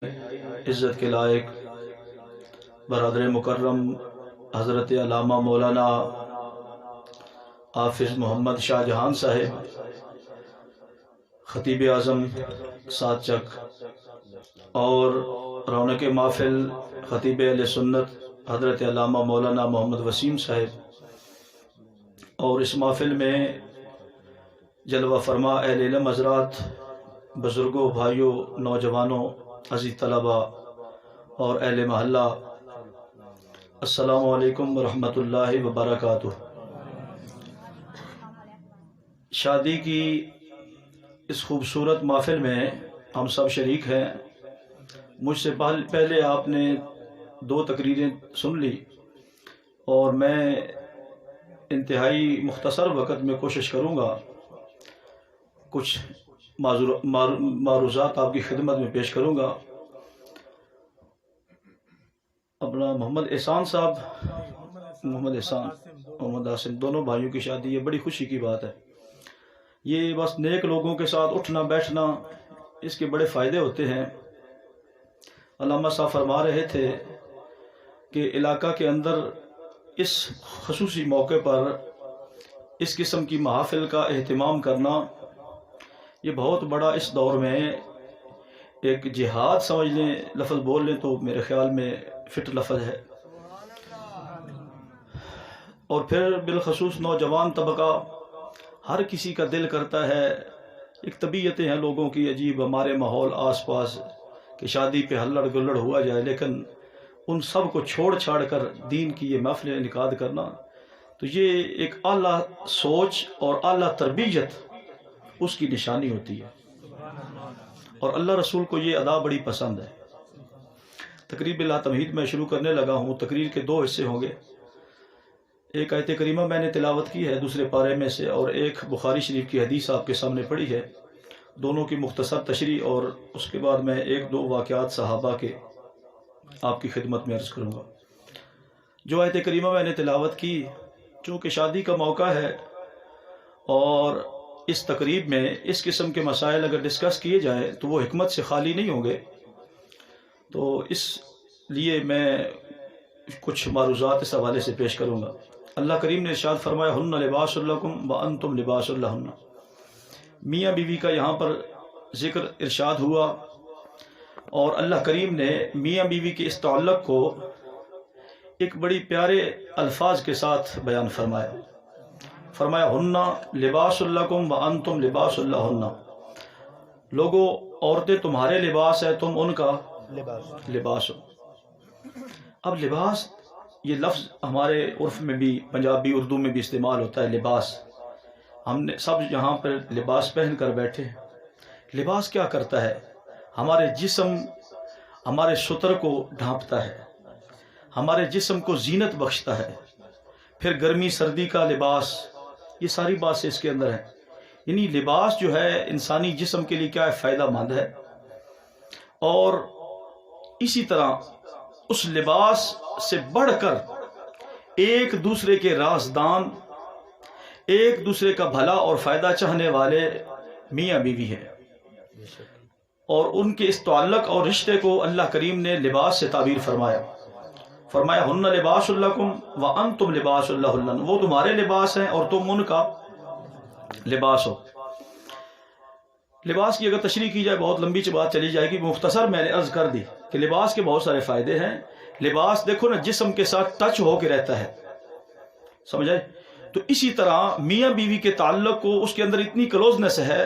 عزت کے لائق برادر مکرم حضرت علامہ مولانا حافظ محمد شاہ جہان صاحب خطیب اعظم سات چک اور رونق محفل خطیب اہل سنت حضرت علامہ مولانا محمد وسیم صاحب اور اس محفل میں جلوہ فرما اہل علم حضرات، بزرگوں، بھائیوں، نوجوانوں، عزیز طلبہ اور اہل محلہ، السلام علیکم ورحمۃ اللہ وبرکاتہ۔ شادی کی اس خوبصورت محفل میں ہم سب شریک ہیں۔ مجھ سے پہلے آپ نے 2 تقریریں سن لی اور میں انتہائی مختصر وقت میں کوشش کروں گا کچھ معروضات آپ کی خدمت میں پیش کروں گا۔ اپنا محمد احسان صاحب، محمد احسان، محمد عاصم، دونوں بھائیوں کی شادی ہے، بڑی خوشی کی بات ہے۔ یہ بس نیک لوگوں کے ساتھ اٹھنا بیٹھنا، اس کے بڑے فائدے ہوتے ہیں۔ علامہ صاحب فرما رہے تھے کہ علاقہ کے اندر اس خصوصی موقع پر اس قسم کی محافل کا اہتمام کرنا، یہ بہت بڑا اس دور میں ایک جہاد سمجھ لیں، لفظ بول لیں تو میرے خیال میں فٹ لفظ ہے۔ اور پھر بالخصوص نوجوان طبقہ، ہر کسی کا دل کرتا ہے، ایک طبیعتیں ہیں لوگوں کی عجیب، ہمارے ماحول آس پاس کہ شادی پہ ہلڑ گلڑ ہوا جائے، لیکن ان سب کو چھوڑ چھاڑ کر دین کی یہ محفل انعقاد کرنا، تو یہ ایک اعلیٰ سوچ اور اعلیٰ تربیت اس کی نشانی ہوتی ہے، اور اللہ رسول کو یہ ادا بڑی پسند ہے۔ تقریر بلا تمہید میں شروع کرنے لگا ہوں۔ تقریر کے 2 حصے ہوں گے۔ ایک آیت کریمہ میں نے تلاوت کی ہے دوسرے پارے میں سے، اور ایک بخاری شریف کی حدیث آپ کے سامنے پڑھی ہے، دونوں کی مختصر تشریح، اور اس کے بعد میں 1-2 واقعات صحابہ کے آپ کی خدمت میں عرض کروں گا۔ جو آیت کریمہ میں نے تلاوت کی، چونکہ شادی کا موقع ہے اور اس تقریب میں اس قسم کے مسائل اگر ڈسکس کیے جائیں تو وہ حکمت سے خالی نہیں ہوں گے، تو اس لیے میں کچھ معروضات اس حوالے سے پیش کروں گا۔ اللہ کریم نے ارشاد فرمایا، ہن لباس لکم وانتم لباس لہن۔ میاں بیوی کا یہاں پر ذکر ارشاد ہوا، اور اللہ کریم نے میاں بیوی کے اس تعلق کو ایک بڑی پیارے الفاظ کے ساتھ بیان فرمایا۔ فرمایا، ہن لباس لکم وانتم لباس لہن۔ لوگوں، عورتیں تمہارے لباس ہے، تم ان کا لباس ہو۔ اب لباس یہ لفظ ہمارے عرف میں بھی، پنجابی اردو میں بھی استعمال ہوتا ہے، لباس۔ ہم نے سب یہاں پر لباس پہن کر بیٹھے ہیں۔ لباس کیا کرتا ہے؟ ہمارے جسم، ہمارے ستر کو ڈھانپتا ہے، ہمارے جسم کو زینت بخشتا ہے۔ پھر گرمی سردی کا لباس، یہ ساری باتیں اس کے اندر ہیں۔ یعنی لباس جو ہے انسانی جسم کے لیے کیا ہے؟ فائدہ مند ہے۔ اور اسی طرح اس لباس سے بڑھ کر ایک دوسرے کے رازدان، ایک دوسرے کا بھلا اور فائدہ چاہنے والے میاں بیوی ہیں، اور ان کے اس تعلق اور رشتے کو اللہ کریم نے لباس سے تعبیر فرمایا۔ فرمایا، ہن لباس لکم وانتم لباس لہن۔ وہ تمہارے لباس ہیں اور تم ان کا لباس ہو۔ لباس کی اگر تشریح کی جائے بہت لمبی بات چلی جائے گی، مختصر میں نے عرض کر دی کہ لباس کے بہت سارے فائدے ہیں۔ لباس دیکھو نا، جسم کے ساتھ ٹچ ہو کے رہتا ہے، سمجھے؟ تو اسی طرح میاں بیوی کے تعلق کو، اس کے اندر اتنی کلوزنس ہے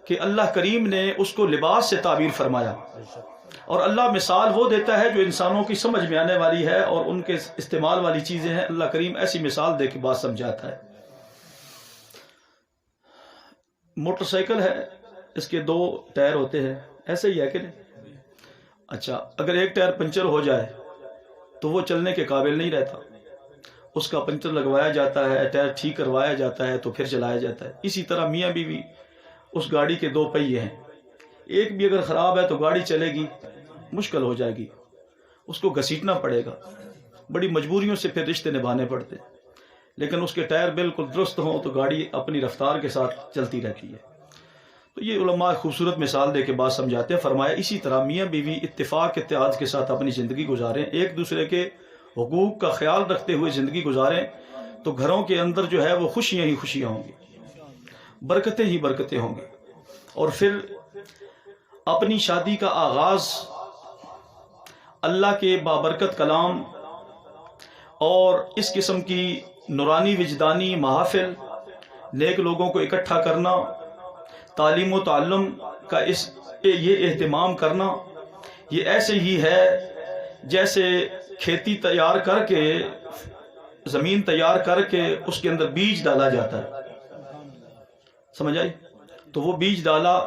کہ اللہ کریم نے اس کو لباس سے تعبیر فرمایا۔ اور اللہ مثال وہ دیتا ہے جو انسانوں کی سمجھ میں آنے والی ہے اور ان کے استعمال والی چیزیں ہیں۔ اللہ کریم ایسی مثال دے کے بات سمجھاتا ہے۔ موٹر سائیکل ہے، اس کے 2 ٹائر ہوتے ہیں، ایسے ہی ہے کہ نہیں؟ اچھا، اگر ایک ٹائر پنچر ہو جائے تو وہ چلنے کے قابل نہیں رہتا، اس کا پنچر لگوایا جاتا ہے، ٹائر ٹھیک کروایا جاتا ہے تو پھر چلایا جاتا ہے۔ اسی طرح میاں بیوی اس گاڑی کے 2 پہیے ہیں، ایک بھی اگر خراب ہے تو گاڑی چلے گی مشکل ہو جائے گی، اس کو گھسیٹنا پڑے گا، بڑی مجبوریوں سے پھر رشتے نبھانے پڑتے ہیں۔ لیکن اس کے ٹائر بالکل درست ہوں تو گاڑی اپنی رفتار کے ساتھ چلتی رہتی ہے۔ تو یہ علماء خوبصورت مثال دے کے بات سمجھاتے ہیں. فرمایا اسی طرح میاں بیوی اتفاق اتحاد کے ساتھ اپنی زندگی گزاریں، ایک دوسرے کے حقوق کا خیال رکھتے ہوئے زندگی گزاریں، تو گھروں کے اندر جو ہے وہ خوشیاں ہی خوشیاں ہوں گی، برکتیں ہی برکتیں ہوں گی. اور پھر اپنی شادی کا آغاز اللہ کے بابرکت کلام اور اس قسم کی نورانی وجدانی محافل، نیک لوگوں کو اکٹھا کرنا، تعلیم و تعلم کا یہ اہتمام کرنا، یہ ایسے ہی ہے جیسے کھیتی تیار کر کے، زمین تیار کر کے اس کے اندر بیج ڈالا جاتا ہے. سمجھ آئی؟ تو وہ بیج ڈالا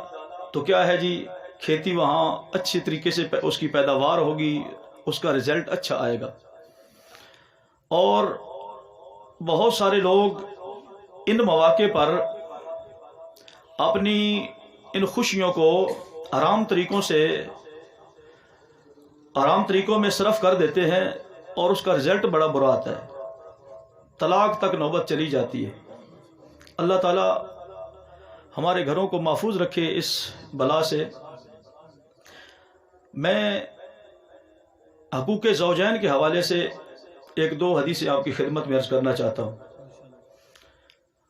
تو کیا ہے جی، کھیتی وہاں اچھے طریقے سے اس کی پیداوار ہوگی، اس کا رزلٹ اچھا آئے گا. اور بہت سارے لوگ ان مواقع پر اپنی ان خوشیوں کو حرام طریقوں میں صرف کر دیتے ہیں، اور اس کا رزلٹ بڑا برا آتا ہے، طلاق تک نوبت چلی جاتی ہے. اللہ تعالی ہمارے گھروں کو محفوظ رکھے اس بلا سے. میں حقوق زوجین کے حوالے سے ایک دو حدیثیں آپ کی خدمت میں عرض کرنا چاہتا ہوں.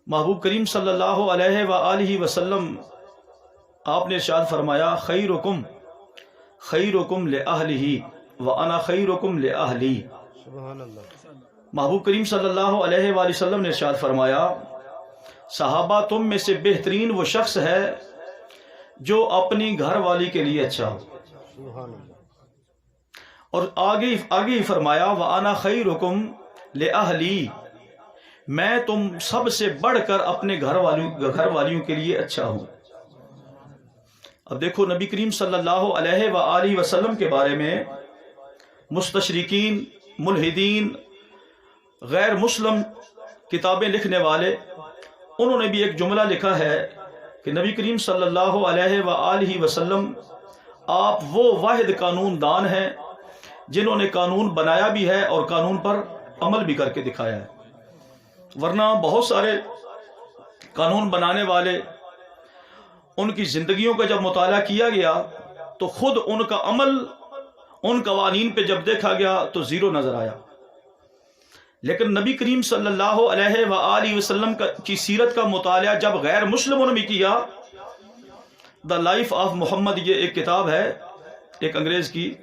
محبوب کریم صلی اللہ علیہ وآلہ وسلم آپ نے ارشاد فرمایا، خیرکم لأہلہ وانا خیرکم لأہلی. سبحان اللہ. محبوب کریم صلی اللہ علیہ وآلہ وسلم نے ارشاد فرمایا، صحابہ تم میں سے بہترین وہ شخص ہے جو اپنی گھر والی کے لیے اچھا ہو. سبحان اللہ. اور آگے ہی فرمایا، وَأَنَا خَيْرُكُمْ لِأَهْلِي، میں تم سب سے بڑھ کر اپنے گھر والیوں کے لیے اچھا ہوں. اب دیکھو نبی کریم صلی اللہ علیہ وآلہ وسلم کے بارے میں مستشرقین، ملحدین، غیر مسلم کتابیں لکھنے والے، انہوں نے بھی ایک جملہ لکھا ہے کہ نبی کریم صلی اللہ علیہ وآلہ وسلم آپ وہ واحد قانون دان ہیں جنہوں نے قانون بنایا بھی ہے اور قانون پر عمل بھی کر کے دکھایا ہے. ورنہ بہت سارے قانون بنانے والے، ان کی زندگیوں کا جب مطالعہ کیا گیا تو خود ان کا عمل ان قوانین پہ جب دیکھا گیا تو زیرو نظر آیا. لیکن نبی کریم صلی اللہ علیہ وآلہ وسلم کی سیرت کا مطالعہ جب غیر مسلموں نے کیا، دا لائف آف محمد، یہ ایک کتاب ہے ایک انگریز کی،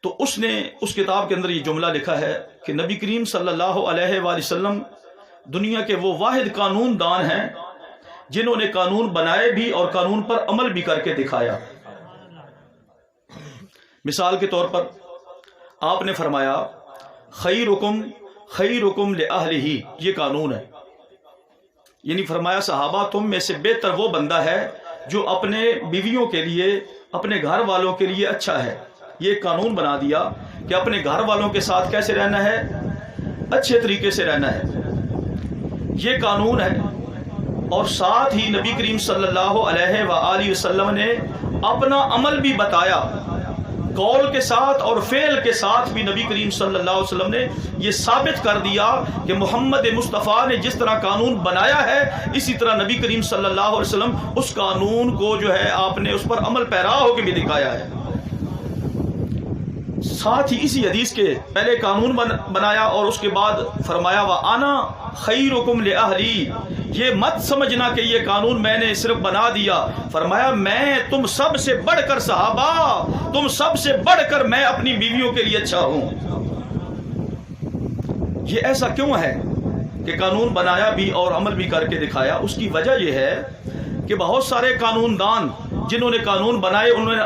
تو اس نے اس کتاب کے اندر یہ جملہ لکھا ہے کہ نبی کریم صلی اللہ علیہ وآلہ وسلم دنیا کے وہ واحد قانون دان ہیں جنہوں نے قانون بنائے بھی اور قانون پر عمل بھی کر کے دکھایا. مثال کے طور پر آپ نے فرمایا، خیرکم لأہلہ، یہ قانون ہے. یعنی فرمایا صحابہ تم میں سے بہتر وہ بندہ ہے جو اپنے بیویوں کے لیے، اپنے گھر والوں کے لیے اچھا ہے. یہ قانون بنا دیا کہ اپنے گھر والوں کے ساتھ کیسے رہنا ہے، اچھے طریقے سے رہنا ہے. یہ قانون ہے. اور ساتھ ہی نبی کریم صلی اللہ علیہ وآلہ وسلم نے اپنا عمل بھی بتایا، قول کے ساتھ اور فعل کے ساتھ بھی نبی کریم صلی اللہ علیہ وسلم نے یہ ثابت کر دیا کہ محمد مصطفیٰ نے جس طرح قانون بنایا ہے، اسی طرح نبی کریم صلی اللہ علیہ وسلم اس قانون کو جو ہے آپ نے اس پر عمل پیرا ہو کے بھی دکھایا ہے. ساتھ ہی اسی حدیث کے پہلے قانون بنایا اور اس کے بعد فرمایا، وَأَنَا خَيْرُكُمْ لِأَهْلِي، یہ مت سمجھنا کہ یہ قانون میں نے صرف بنا دیا. فرمایا میں تم سب سے بڑھ کر، صحابہ تم سب سے بڑھ کر میں اپنی بیویوں کے لیے اچھا ہوں. یہ ایسا کیوں ہے کہ قانون بنایا بھی اور عمل بھی کر کے دکھایا؟ اس کی وجہ یہ ہے کہ بہت سارے قانون دان جنہوں نے قانون بنائے، انہوں نے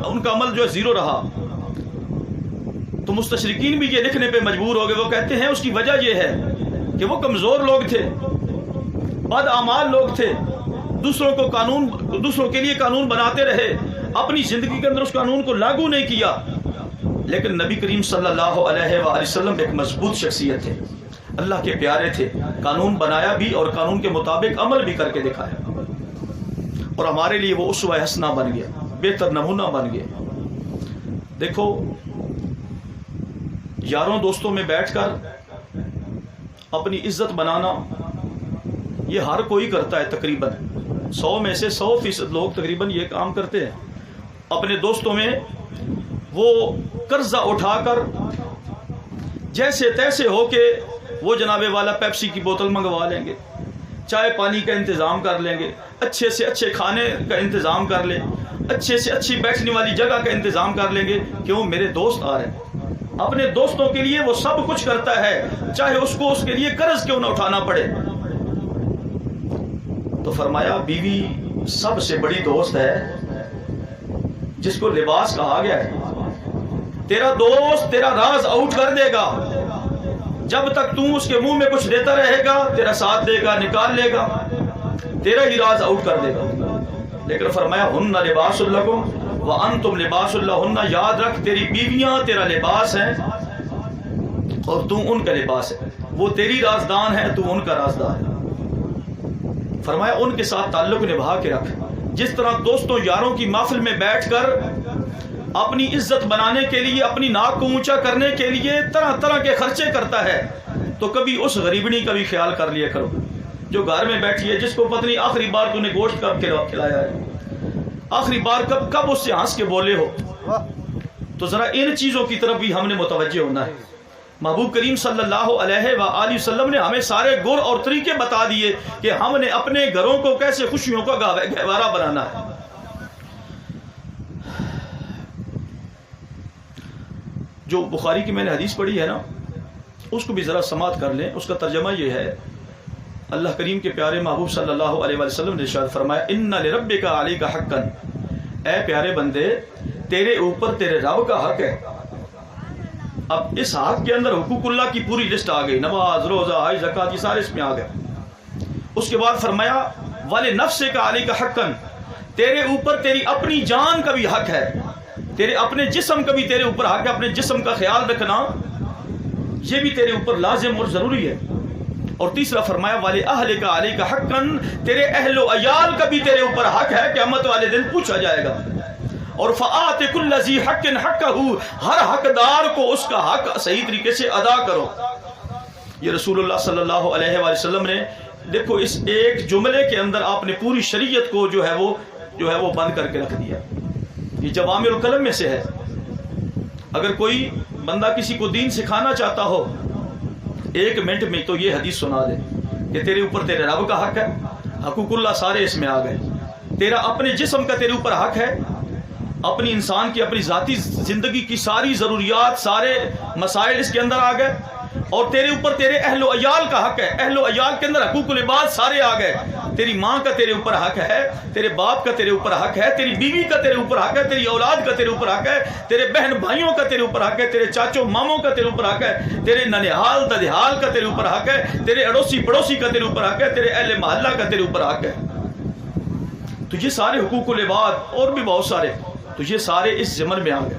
ان کا عمل جو ہے زیرو رہا. تو مستشرقین بھی یہ لکھنے پہ مجبور ہو گئے. وہ کہتے ہیں اس کی وجہ یہ ہے کہ وہ کمزور لوگ تھے، بد اعمال لوگ تھے، دوسروں کے لیے قانون بناتے رہے، اپنی زندگی کے اندر اس قانون کو لاگو نہیں کیا. لیکن نبی کریم صلی اللہ علیہ وآلہ وسلم ایک مضبوط شخصیت تھے، اللہ کے پیارے تھے، قانون بنایا بھی اور قانون کے مطابق عمل بھی کر کے دکھایا، اور ہمارے لیے وہ اسوہ حسنہ بن گیا، بہتر نمونہ بن گیا. دیکھو یاروں دوستوں میں بیٹھ کر اپنی عزت بنانا یہ ہر کوئی کرتا ہے تقریباً. 100 میں سے 100% لوگ تقریباً یہ کام کرتے ہیں، اپنے دوستوں میں وہ قرضہ اٹھا کر جیسے تیسے ہو کے وہ جناب والا پیپسی کی بوتل منگوا لیں گے، چائے پانی کا انتظام کر لیں گے، اچھے سے اچھے کھانے کا انتظام کر لیں، اچھے سے اچھی بیٹھنے والی جگہ کا انتظام کر لیں گے، کیوں میرے دوست آ رہے ہیں۔ اپنے دوستوں کے لیے وہ سب کچھ کرتا ہے، چاہے اس کو اس کے لیے قرض کیوں نہ اٹھانا پڑے۔ تو فرمایا بیوی سب سے بڑی دوست ہے جس کو لباس کہا گیا ہے۔ تیرا دوست تیرا راز آؤٹ کر دے گا، جب تک تم اس کے منہ میں کچھ دیتا رہے گا تیرا ساتھ دے گا، نکال لے گا، تیرا ہی راز آؤٹ کر دے گا۔ لیکن فرمایا ہن لباس لکم وانتم لباس لہن، یاد رکھ تیری بیویاں تیرا لباس ہیں اور تو ان کا لباس ہے، وہ تیری رازدان ہے، تو ان کا رازدان ہے۔ فرمایا ان کے ساتھ تعلق نبھا کے رکھ، جس طرح دوستوں یاروں کی محفل میں بیٹھ کر اپنی عزت بنانے کے لیے، اپنی ناک کو اونچا کرنے کے لیے طرح طرح کے خرچے کرتا ہے، تو کبھی اس غریبنی کا بھی خیال کر لیا کرو جو گھر میں بیٹھی ہے، جس کو پتہ نہیں آخری بار تو نے گوشت کب کھلایا ہے، آخری بار کب اس سے ہنس کے بولے ہو۔ تو ذرا ان چیزوں کی طرف بھی ہم نے متوجہ ہونا ہے۔ محبوب کریم صلی اللہ علیہ وآلہ وسلم نے ہمیں سارے گر اور طریقے بتا دیے کہ ہم نے اپنے گھروں کو کیسے خوشیوں کا گہوارہ بنانا ہے۔ جو بخاری کی میں نے حدیث پڑھی ہے نا، اس کو بھی ذرا سماعت کر لیں۔ اس کا ترجمہ یہ ہے، اللہ کریم کے پیارے محبوب صلی اللہ علیہ وسلم نے ارشاد فرمایا ان لربک علیک حقا، اے پیارے بندے تیرے اوپر تیرے رب کا حق ہے۔ اب اس حق کے اندر حقوق اللہ کی پوری لسٹ آ گئی، نماز، روزہ، حج، زکات، یہ سارے اس میں آ گئے۔ اس کے بعد فرمایا ولنفسک علیک حقا، تیرے اوپر تیری اپنی جان کا بھی حق ہے، تیرے اپنے جسم کا بھی تیرے اوپر حق ہے، اپنے جسم کا خیال رکھنا یہ بھی تیرے اوپر لازم اور ضروری ہے۔ اور تیسرا فرمایا وَلِأَهْلِكَ عَلَيْكَ حَقًّا، تیرے اہل و عیال کا بھی تیرے اوپر حق ہے، قیامت والے دن پوچھا جائے گا۔ اور فَآتِ كُلَّ ذِي حَقٍّ حَقَّهُ، ہر حقدار کو اس کا حق صحیح طریقے سے ادا کرو۔ یہ رسول اللہ صلی اللہ علیہ وآلہ وسلم نے دیکھو اس ایک جملے کے اندر آپ نے پوری شریعت کو جو ہے وہ بند کر کے رکھ دیا۔ یہ جوامع الکلم میں سے ہے۔ اگر کوئی بندہ کسی کو دین سکھانا چاہتا ہو 1 منٹ میں تو یہ حدیث سنا دے کہ تیرے اوپر تیرے رب کا حق ہے، حقوق اللہ سارے اس میں آ گئے، تیرا اپنے جسم کا تیرے اوپر حق ہے، اپنی انسان کی اپنی ذاتی زندگی کی ساری ضروریات، سارے مسائل اس کے اندر آ گئے، اور تیرے اوپر تیرے اہل و عیال کا حق ہے، اہل و عیال کے اندر حقوق العباد سارے آ گئے، تیری ماں کا تیرے اوپر حق ہے، تیرے باپ کا تیرے اوپر حق ہے، تیری بیوی کا تیرے اوپر حق ہے، تیری اولاد کا تیرے اوپر حق ہے، تیرے بہن بھائیوں کا تیرے اوپر حق ہے، تیرے چاچوں ماموں کا تیرے اوپر حق ہے، تیرے ننیحال ددیحال کا تیرے اوپر حق ہے، تیرے اڑوسی پڑوسی کا تیرے اوپر حق ہے، تیرے اہل محلہ کا تیرے اوپر حق ہے۔ تو یہ سارے حقوق العباد اور بھی بہت سارے، تو یہ سارے اس ضمن میں آ گئے۔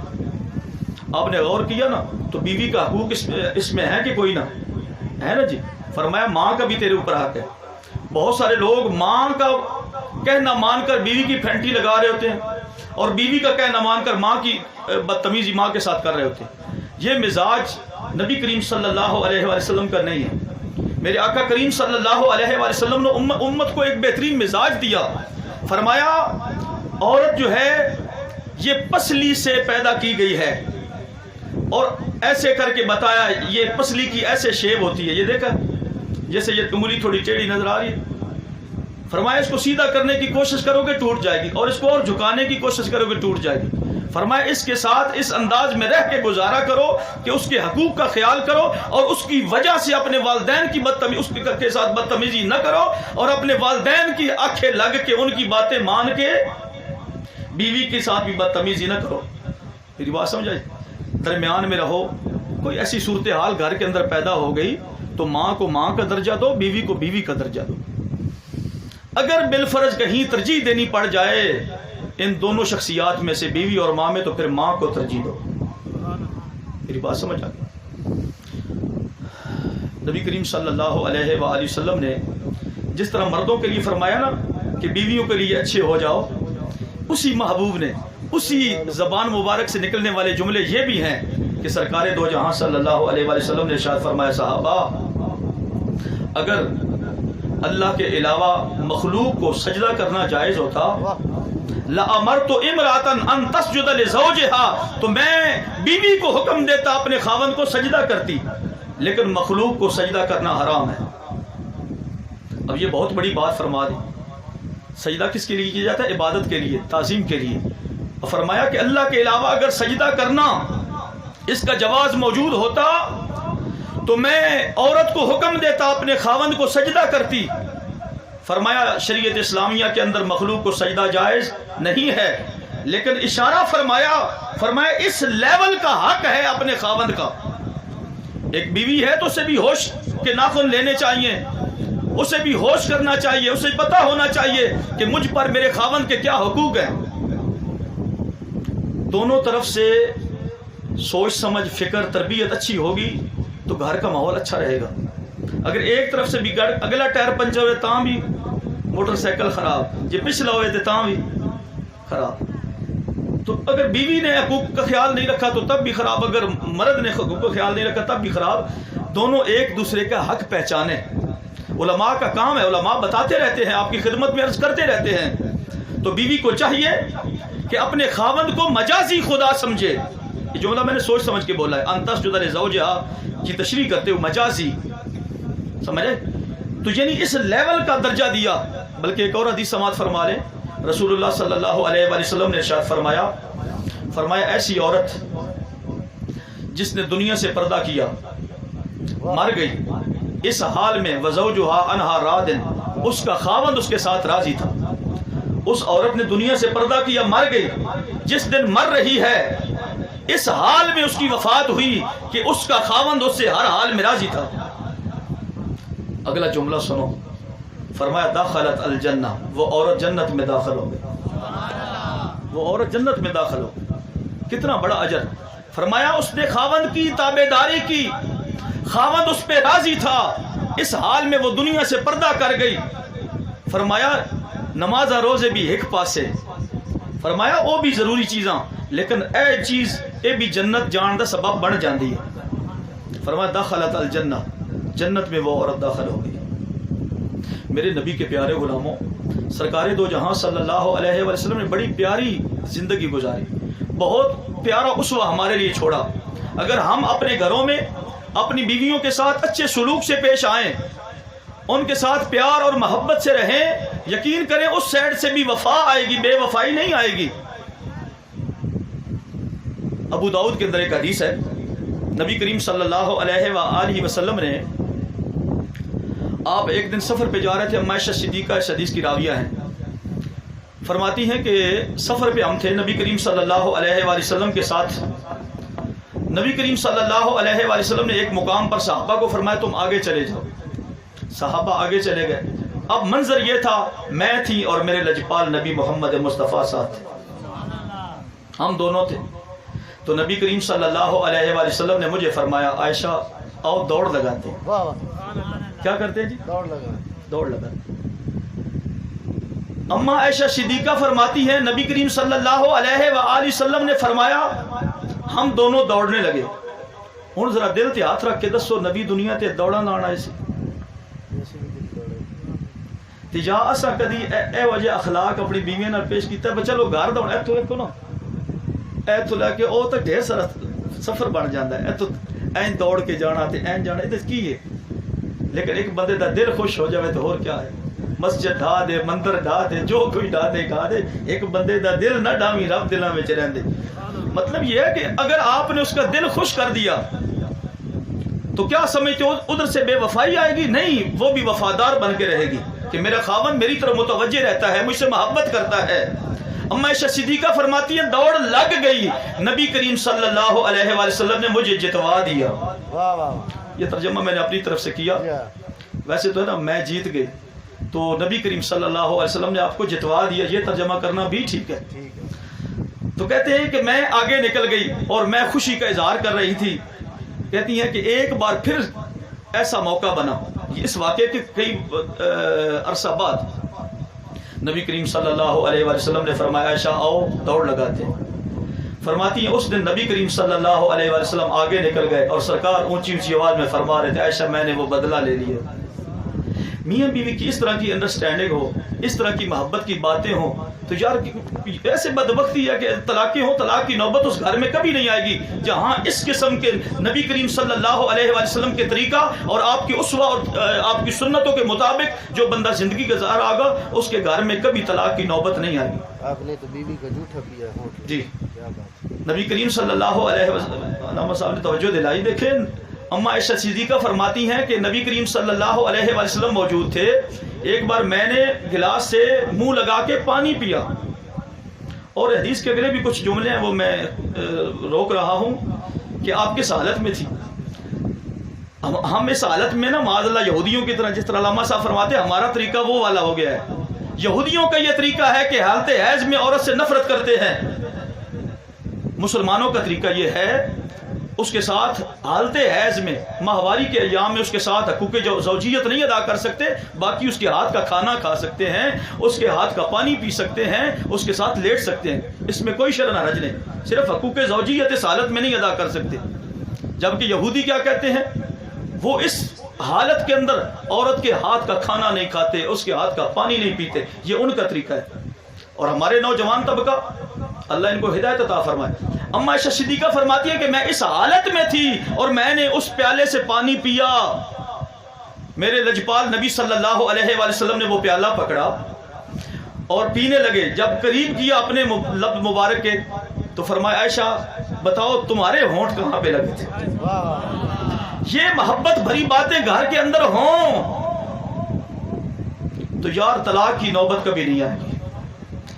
آپ نے غور کیا نا، تو بیوی کا حقوق اس میں ہے کہ کوئی نہ ہے نا جی۔ فرمایا ماں کا بھی تیرے اوپر حق ہے۔ بہت سارے لوگ ماں کا کہنا مان کر بیوی کی پھینٹی لگا رہے ہوتے ہیں، اور بیوی کا کہنا مان کر ماں کی بدتمیزی ماں کے ساتھ کر رہے ہوتے ہیں۔ یہ مزاج نبی کریم صلی اللہ علیہ وآلہ وسلم کا نہیں ہے۔ میرے آقا کریم صلی اللہ علیہ وآلہ وسلم نے امت کو ایک بہترین مزاج دیا۔ فرمایا عورت جو ہے یہ پسلی سے پیدا کی گئی ہے، اور ایسے کر کے بتایا یہ پسلی کی ایسے شیپ ہوتی ہے، یہ دیکھا جیسے یہ انگلی تھوڑی ٹیڑھی نظر آ رہی ہے۔ فرمایا اس کو سیدھا کرنے کی کوشش کرو گے ٹوٹ جائے گی، اور اس کو اور جھکانے کی کوشش کرو گے ٹوٹ جائے گی۔ فرمایا اس کے ساتھ اس انداز میں رہ کے گزارا کرو کہ اس کے حقوق کا خیال کرو، اور اس کی وجہ سے اپنے والدین کی اس کے ساتھ بدتمیزی نہ کرو، اور اپنے والدین کی آنکھیں لگ کے ان کی باتیں مان کے بیوی کے ساتھ بھی بدتمیزی نہ کرو۔ میری بات سمجھ آئی؟ درمیان میں رہو۔ کوئی ایسی صورتحال گھر کے اندر پیدا ہو گئی تو ماں کو ماں کا درجہ دو، بیوی کو بیوی کا درجہ دو۔ اگر بالفرض کہیں ترجیح دینی پڑ جائے ان دونوں شخصیات میں سے، بیوی اور ماں میں، تو پھر ماں کو ترجیح دو۔ میری بات سمجھ آ گئی؟ نبی کریم صلی اللہ علیہ وآلہ وسلم نے جس طرح مردوں کے لیے فرمایا نا کہ بیویوں کے لیے اچھے ہو جاؤ، اسی محبوب نے اسی زبان مبارک سے نکلنے والے جملے یہ بھی ہیں کہ سرکار دو جہاں صلی اللہ علیہ وآلہ وسلم نے ارشاد فرمایا صحابہ اگر اللہ کے علاوہ مخلوق کو سجدہ کرنا جائز ہوتا لَأَمَرْتُ إِمْرَأَةً أَن تَسْجُدَ لِزَوْجِهَا، تو میں بیوی کو حکم دیتا اپنے خاوند کو سجدہ کرتی، لیکن مخلوق کو سجدہ کرنا حرام ہے۔ اب یہ بہت بڑی بات فرما دی، سجدہ کس کے لیے کیا جاتا ہے؟ عبادت کے لیے، تعظیم کے لیے۔ اور فرمایا کہ اللہ کے علاوہ اگر سجدہ کرنا اس کا جواز موجود ہوتا تو میں عورت کو حکم دیتا اپنے خاوند کو سجدہ کرتی۔ فرمایا شریعت اسلامیہ کے اندر مخلوق کو سجدہ جائز نہیں ہے، لیکن اشارہ فرمایا اس لیول کا حق ہے اپنے خاوند کا۔ ایک بیوی ہے تو اسے بھی ہوش کے ناخن لینے چاہیے، اسے بھی ہوش کرنا چاہیے، اسے پتہ ہونا چاہیے کہ مجھ پر میرے خاوند کے کیا حقوق ہیں۔ دونوں طرف سے سوچ سمجھ فکر تربیت اچھی ہوگی تو گھر کا ماحول اچھا رہے گا۔ اگر ایک طرف سے بھی اگلا ٹائر پنچر ہوئے تاں بھی موٹر سائیکل خراب، یہ پچھلا ہوئے تھے تاں بھی خراب۔ تو اگر بیوی نے حقوق کا خیال نہیں رکھا تو تب بھی خراب، اگر مرد نے حقوق کا خیال نہیں رکھا تب بھی خراب۔ دونوں ایک دوسرے کا حق پہچانے، علماء کا کام ہے، علماء بتاتے رہتے ہیں، آپ کی خدمت میں عرض کرتے رہتے ہیں۔ تو بیوی کو چاہیے کہ اپنے خاوند کو مجازی خدا سمجھے۔ یہ جملہ میں نے سوچ سمجھ کے بولا ہے، ان تسجد لزوجہا کی تشریح کرتے ہوئے مجازی، سمجھے؟ تو یعنی اس لیول کا درجہ دیا۔ بلکہ ایک اور حدیث سماعت فرما لیں، رسول اللہ صلی اللہ علیہ وآلہ وسلم نے ارشاد فرمایا ایسی عورت جس نے دنیا سے پردہ کیا مر گئی، اس حال میں وزوجها عنها راض، اس کا خاوند اس کے ساتھ راضی تھا۔ اس عورت نے دنیا سے پردہ کیا، مر گئی، جس دن مر رہی ہے اس حال میں اس کی وفات ہوئی کہ اس کا خاوند اس سے ہر حال میں راضی تھا۔ اگلا جملہ سنو، فرمایا دخلت الجنہ، وہ عورت جنت میں داخل ہو گئی، وہ عورت جنت میں داخل ہو گئی۔ کتنا بڑا اجر۔ فرمایا اس نے خاوند کی تابعداری کی، خاوند اس پہ راضی تھا، اس حال میں وہ دنیا سے پردہ کر گئی۔ فرمایا نماز روزے بھی ایک پاسے، فرمایا وہ بھی ضروری چیزاں، لیکن اے چیز یہ بھی جنت جان دا سبب بن جاندی ہے۔ فرمایا دخلت الجنہ، جنت میں وہ عورت داخل ہو گئی۔ میرے نبی کے پیارے غلاموں، سرکار دو جہاں صلی اللہ علیہ وسلم نے بڑی پیاری زندگی گزاری، بہت پیارا اسوہ ہمارے لیے چھوڑا۔ اگر ہم اپنے گھروں میں اپنی بیویوں کے ساتھ اچھے سلوک سے پیش آئیں، ان کے ساتھ پیار اور محبت سے رہیں، یقین کریں اس سائڈ سے بھی وفا آئے گی، بے وفائی نہیں آئے گی۔ ابو داؤد کے اندر ایک حدیث ہے، نبی کریم صلی اللہ علیہ وآلہ وسلم نے، آپ ایک دن سفر پہ جا رہے تھے، اما عائشہ صدیقہ اس حدیث کی راویہ ہیں، فرماتی ہیں کہ سفر پہ ہم تھے نبی کریم صلی اللہ علیہ وآلہ وسلم کے ساتھ۔ نبی کریم صلی اللہ علیہ وآلہ وسلم نے ایک مقام پر صحابہ کو فرمایا تم آگے چلے جاؤ۔ صحابہ آگے چلے گئے۔ اب منظر یہ تھا، میں تھی اور میرے لجپال نبی محمد مصطفیٰ ساتھ تھے، ہم دونوں تھے۔ تو نبی کریم صلی اللہ علیہ وآلہ وسلم نے مجھے فرمایا عائشہ آؤ دوڑ لگاتے ہیں۔ کیا کرتے ہیں جی؟ دوڑ لگاتے۔ اما عائشہ صدیقہ فرماتی ہے نبی کریم صلی اللہ علیہ وآلہ وسلم نے فرمایا ہم دونوں دوڑنے لگے۔ ہن ذرا دل تے ہاتھ رکھ کے دسو نبی دنیا تے دوڑا نہ آنا سی تے جا اسا کدی اے وجہ اخلاق اپنی بیویاں نال پیش کیتا ہے، چلو گھر دوڑ ایتھوں ایک نا ایتھوں لے کے او تک ڈھیر سارا سفر بن جاندا ہے، ایتھوں این دوڑ کے جانا تے این جانا تے کی ہے۔ لیکن ایک بندے دا دل خوش ہو جاوے تو اور کیا ہے، مسجد ڈھا دے، مندر ڈھا دے، جو کوئی ڈھا دے گھا دے، ایک بندے دا دل نہ ڈھاویں، رب دلاں وچ رہندے۔ مطلب یہ ہے کہ اگر آپ نے اس کا دل خوش کر دیا تو کیا سمجھتے ہو ادھر سے بے وفائی آئے گی؟ نہیں، وہ بھی وفادار بن کے رہے گی کہ میرا خاوند میری طرف متوجہ رہتا ہے، مجھ سے محبت کرتا ہے۔ اما عائشہ صدیقہ فرماتی ہے دوڑ لگ گئی، نبی کریم صلی اللہ علیہ وآلہ وسلم نے مجھے جتوا دیا۔ یہ ترجمہ میں نے اپنی طرف سے کیا، ویسے تو ہے نا میں جیت گئی، تو نبی کریم صلی اللہ علیہ وسلم نے آپ کو جتوا دیا، یہ ترجمہ کرنا بھی ٹھیک ہے۔ تو کہتے ہیں کہ میں آگے نکل گئی اور میں خوشی کا اظہار کر رہی تھی۔ کہتی ہیں کہ ایک بار پھر ایسا موقع بنا، اس واقعے کے کئی عرصہ بعد نبی کریم صلی اللہ علیہ وآلہ وسلم نے فرمایا عائشہ آؤ دوڑ لگاتے ہیں۔ فرماتی ہیں اس دن نبی کریم صلی اللہ علیہ وآلہ وسلم آگے نکل گئے اور سرکار اونچی اونچی آواز میں فرما رہے تھے عائشہ میں نے وہ بدلہ لے لیا، میاں بیوی کی اس طرح کی انڈرسٹینڈنگ ہو, اس طرح کی محبت کی باتیں ہوں, تو یار ایسے بدبختی ہے کہ طلاقیں ہوں, طلاق کی نوبت اس گھر میں کبھی نہیں آئے گی جہاں اس قسم کے نبی کریم صلی اللہ علیہ وآلہ وسلم کے طریقہ اور آپ کی اسوہ اور آپ کی سنتوں کے مطابق جو بندہ زندگی گزار آگا اس کے گھر میں کبھی طلاق کی نوبت نہیں آئے گی. آپ نے تو بیوی کا جھوٹا پیا ہونٹ. جی کیا بات. نبی کریم صلی اللہ علیہ وسلم صاحب نے توجہ دلائی. دیکھیں اما عائشہ صدیقہ فرماتی ہیں کہ نبی کریم صلی اللہ علیہ وآلہ وسلم موجود تھے. ایک بار میں نے گلاس سے منہ لگا کے پانی پیا, اور حدیث کے اگلے بھی کچھ جملے ہیں وہ میں روک رہا ہوں کہ آپ کس حالت میں تھی. ہم اس حالت میں نا معاذ اللہ یہودیوں کی طرح, جس طرح علامہ صاحب فرماتے ہیں ہمارا طریقہ وہ والا ہو گیا ہے. یہودیوں کا یہ طریقہ ہے کہ حالت حیض میں عورت سے نفرت کرتے ہیں. مسلمانوں کا طریقہ یہ ہے اس کے ساتھ حالت حیض میں ماہواری کے ایام میں اس کے ساتھ حقوق زوجیت نہیں ادا کر سکتے, باقی اس کے ہاتھ کا کھانا کھا سکتے ہیں, اس کے ہاتھ کا پانی پی سکتے ہیں, اس کے ساتھ لیٹ سکتے ہیں, اس میں کوئی شرع حرج نہیں. صرف حقوق زوجیت اس حالت میں نہیں ادا کر سکتے. جبکہ یہودی کیا کہتے ہیں, وہ اس حالت کے اندر عورت کے ہاتھ کا کھانا نہیں کھاتے, اس کے ہاتھ کا پانی نہیں پیتے. یہ ان کا طریقہ ہے. اور ہمارے نوجوان طبقہ اللہ ان کو ہدایت عطا فرمائے. اما عائشہ صدیقہ فرماتی ہے کہ میں اس حالت میں تھی اور میں نے اس پیالے سے پانی پیا. میرے لجپال نبی صلی اللہ علیہ وآلہ وسلم نے وہ پیالہ پکڑا اور پینے لگے. جب قریب کیا اپنے لب مبارک کے تو فرمایا عائشہ بتاؤ تمہارے ہونٹ کہاں پہ لگے تھے. یہ محبت بھری باتیں گھر کے اندر ہوں تو یار طلاق کی نوبت کبھی نہیں آئے گی.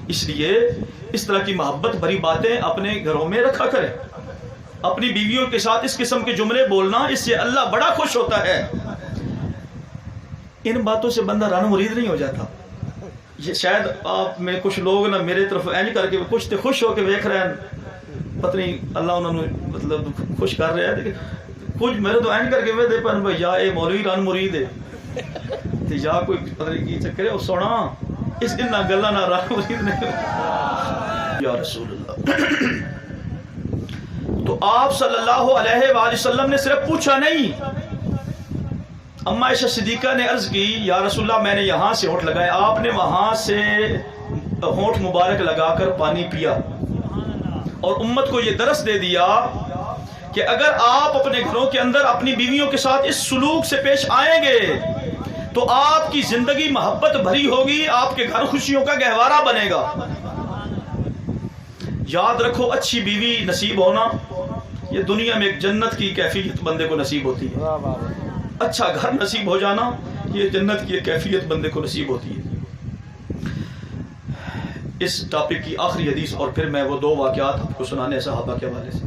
اس لیے اس طرح کی محبت بھری باتیں اپنے گھروں میں رکھا کریں. اپنی بیویوں کے ساتھ اس قسم کے جملے بولنا, اس سے اللہ بڑا خوش ہوتا ہے. ان باتوں سے بندہ رن مرید نہیں ہو جاتا. یہ شاید آپ میں کچھ لوگ نا میرے طرف اینج کر کے کچھ تو خوش ہو کے دیکھ رہے ہیں, پتہ نہیں اللہ انہوں نے مطلب خوش کر رہے ہیں, کچھ میرے تو اینج کر کے دے پر بھائی یا اے مولوی رن مرید ہے یا کوئی پتہ نہیں کی چکر ہے وہ سونا اس دن نہ گلا نہ رن مرید نہیں. یا رسول اللہ. تو آپ صلی اللہ علیہ وآلہ وسلم نے صرف پوچھا نہیں. اما عائشہ صدیقہ نے عرض کی یا رسول اللہ میں نے یہاں سے ہونٹ لگائے, آپ نے وہاں سے ہونٹ مبارک لگا کر پانی پیا اور امت کو یہ درس دے دیا کہ اگر آپ اپنے گھروں کے اندر اپنی بیویوں کے ساتھ اس سلوک سے پیش آئیں گے تو آپ کی زندگی محبت بھری ہوگی, آپ کے گھر خوشیوں کا گہوارہ بنے گا. یاد رکھو اچھی بیوی نصیب ہونا یہ دنیا میں ایک جنت کی کیفیت بندے کو نصیب ہوتی ہے. اچھا گھر نصیب ہو جانا یہ جنت کی ایک کیفیت بندے کو نصیب ہوتی ہے. اس ٹاپک کی آخری حدیث اور پھر میں وہ 2 واقعات آپ کو سنانے صحابہ کے حوالے سے.